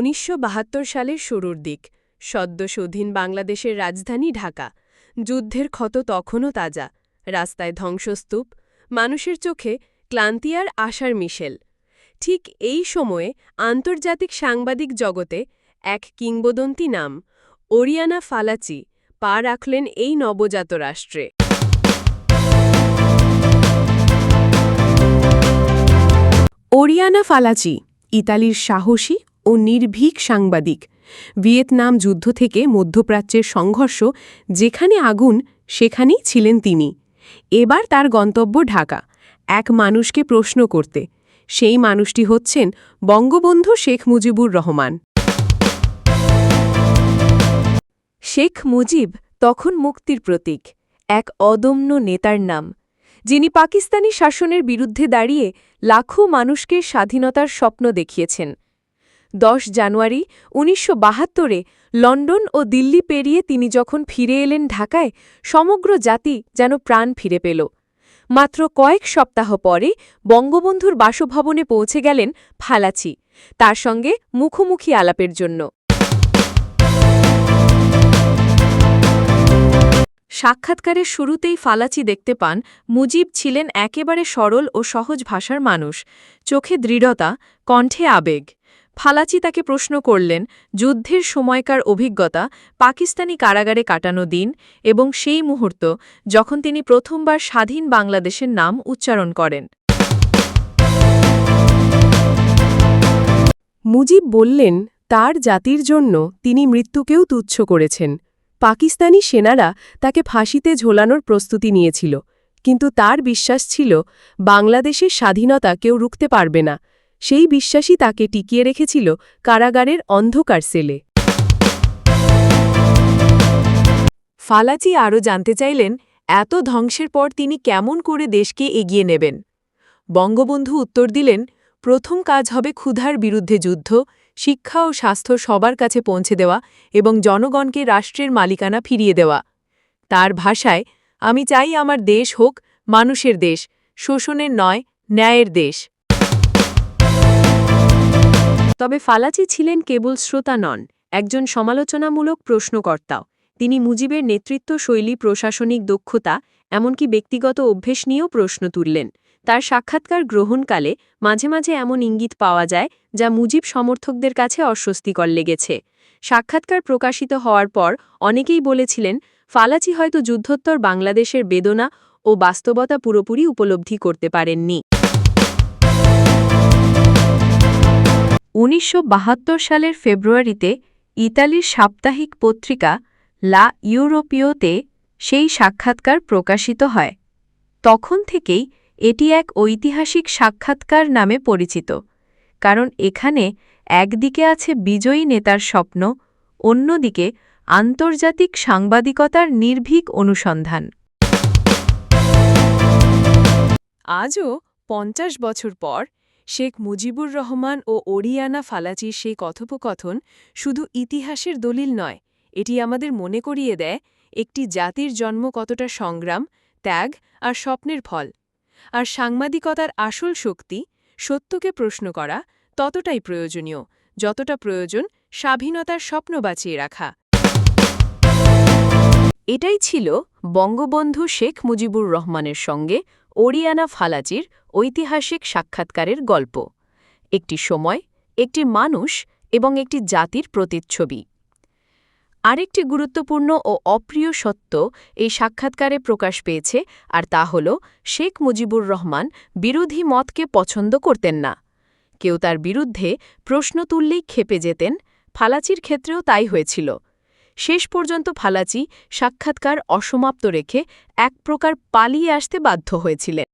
১৯৭২ সালের শুরুর দিক, সদ্য স্বাধীন বাংলাদেশের রাজধানী ঢাকা। যুদ্ধের ক্ষত তখনও তাজা, রাস্তায় ধ্বংসস্তূপ, মানুষের চোখে ক্লান্তি আর আশার মিশেল। ঠিক এই সময়ে আন্তর্জাতিক সাংবাদিক জগতে এক কিংবদন্তি নাম, ওরিয়ানা ফালাচি, পা রাখলেন এই নবজাত রাষ্ট্রে। ওরিয়ানা ফালাচি ইতালির সাহসী ও নির্ভীক সাংবাদিক। ভিয়েতনাম যুদ্ধ থেকে মধ্যপ্রাচ্যের সংঘর্ষ যেখানে আগুন, সেখানেই ছিলেন তিনি। এবার তার গন্তব্য ঢাকা, এক মানুষকে প্রশ্ন করতে। সেই মানুষটি হচ্ছেন বঙ্গবন্ধু শেখ মুজিবুর রহমান। শেখ মুজিব তখন মুক্তির প্রতীক, এক অদম্য নেতার নাম, যিনি পাকিস্তানি শাসনের বিরুদ্ধে দাঁড়িয়ে লাখো মানুষকে স্বাধীনতার স্বপ্ন দেখিয়েছেন। ১০ জানুয়ারি ১৯৭২-এ লন্ডন ও দিল্লি পেরিয়ে তিনি যখন ফিরে এলেন ঢাকায়, সমগ্র জাতি যেন প্রাণ ফিরে পেল। মাত্র কয়েক সপ্তাহ পরে বঙ্গবন্ধুর বাসভবনে পৌঁছে গেলেন ফালাচি, তার সঙ্গে মুখোমুখি আলাপের জন্য। সাক্ষাৎকারের শুরুতেই ফালাচি দেখতে পান মুজিব ছিলেন একেবারে সরল ও সহজ ভাষার মানুষ, চোখে দৃঢ়তা, কণ্ঠে আবেগ। ফালাচি তাকে প্রশ্ন করলেন যুদ্ধের সময়কার অভিজ্ঞতা, পাকিস্তানি কারাগারে কাটানো দিন এবং সেই মুহূর্ত যখন তিনি প্রথমবার স্বাধীন বাংলাদেশের নাম উচ্চারণ করেন। মুজিব বললেন তার জাতির জন্য তিনি মৃত্যুকেও তুচ্ছ করেছেন। পাকিস্তানি সেনারা তাকে ফাঁসিতে ঝোলানোর প্রস্তুতি নিয়েছিল, কিন্তু তার বিশ্বাস ছিল বাংলাদেশের স্বাধীনতা কেউ রুখতে পারবে না। সেই বিশ্বাসই তাকে টিকিয়ে রেখেছিল কারাগারের অন্ধকার সেলে। ফালাচি আরও জানতে চাইলেন এত ধ্বংসের পর তিনি কেমন করে দেশকে এগিয়ে নেবেন। বঙ্গবন্ধু উত্তর দিলেন, প্রথম কাজ হবে ক্ষুধার বিরুদ্ধে যুদ্ধ, শিক্ষা ও স্বাস্থ্য সবার কাছে পৌঁছে দেওয়া এবং জনগণকে রাষ্ট্রের মালিকানা ফিরিয়ে দেওয়া। তার ভাষায়, আমি চাই আমার দেশ হোক মানুষের দেশ, শোষণের নয়, ন্যায়ের দেশ। তবে ফালাচি ছিলেন কেবল শ্রোতা নন, একজন সমালোচনামূলক প্রশ্নকর্তাও। তিনি মুজিবের নেতৃত্ব শৈলী, প্রশাসনিক দক্ষতা, এমনকি ব্যক্তিগত অভ্যেস নিয়েও প্রশ্ন তুললেন। তার সাক্ষাৎকার গ্রহণকালে মাঝে মাঝে এমন ইঙ্গিত পাওয়া যায় যা মুজিব সমর্থকদের কাছে অস্বস্তিকর লেগেছে। সাক্ষাৎকার প্রকাশিত হওয়ার পর অনেকেই বলেছিলেন ফালাচি হয়তো যুদ্ধোত্তর বাংলাদেশের বেদনা ও বাস্তবতা পুরোপুরি উপলব্ধি করতে পারেননি। ১৯৭২ সালের ফেব্রুয়ারিতে ইতালির সাপ্তাহিক পত্রিকা লা ইউরোপিওতে সেই সাক্ষাৎকার প্রকাশিত হয়। তখন থেকেই এটি এক ঐতিহাসিক সাক্ষাৎকার নামে পরিচিত, কারণ এখানে একদিকে আছে বিজয়ী নেতার স্বপ্ন, অন্যদিকে আন্তর্জাতিক সাংবাদিকতার নির্ভীক অনুসন্ধান। আজও ৫০ বছর পর শেখ মুজিবুর রহমান ও ওরিয়ানা ফালাচির সেই কথোপকথন শুধু ইতিহাসের দলিল নয়, এটি আমাদের মনে করিয়ে দেয় একটি জাতির জন্ম কতটা সংগ্রাম, ত্যাগ আর স্বপ্নের ফল। আর সাংবাদিকতার আসল শক্তি, সত্যকে প্রশ্ন করা, ততটাই প্রয়োজনীয় যতটা প্রয়োজন স্বাধীনতার স্বপ্ন বাঁচিয়ে রাখা। এটাই ছিল বঙ্গবন্ধু শেখ মুজিবুর রহমানের সঙ্গে ওরিয়ানা ফালাচির ঐতিহাসিক সাক্ষাৎকারের গল্প। একটি সময়, একটি মানুষ এবং একটি জাতির প্রতিচ্ছবি। আরেকটি গুরুত্বপূর্ণ ও অপ্রিয় সত্য এই সাক্ষাৎকারে প্রকাশ পেয়েছে, আর তা হল শেখ মুজিবুর রহমান বিরোধী মতকে পছন্দ করতেন না। কেউ তার বিরুদ্ধে প্রশ্ন তুললেই ক্ষেপে যেতেন, ফালাচির ক্ষেত্রেও তাই হয়েছিল। শেষ পর্যন্ত ফালাচি সাক্ষাৎকার অসমাপ্ত রেখে এক প্রকার পালিয়ে আসতে বাধ্য হয়েছিলেন।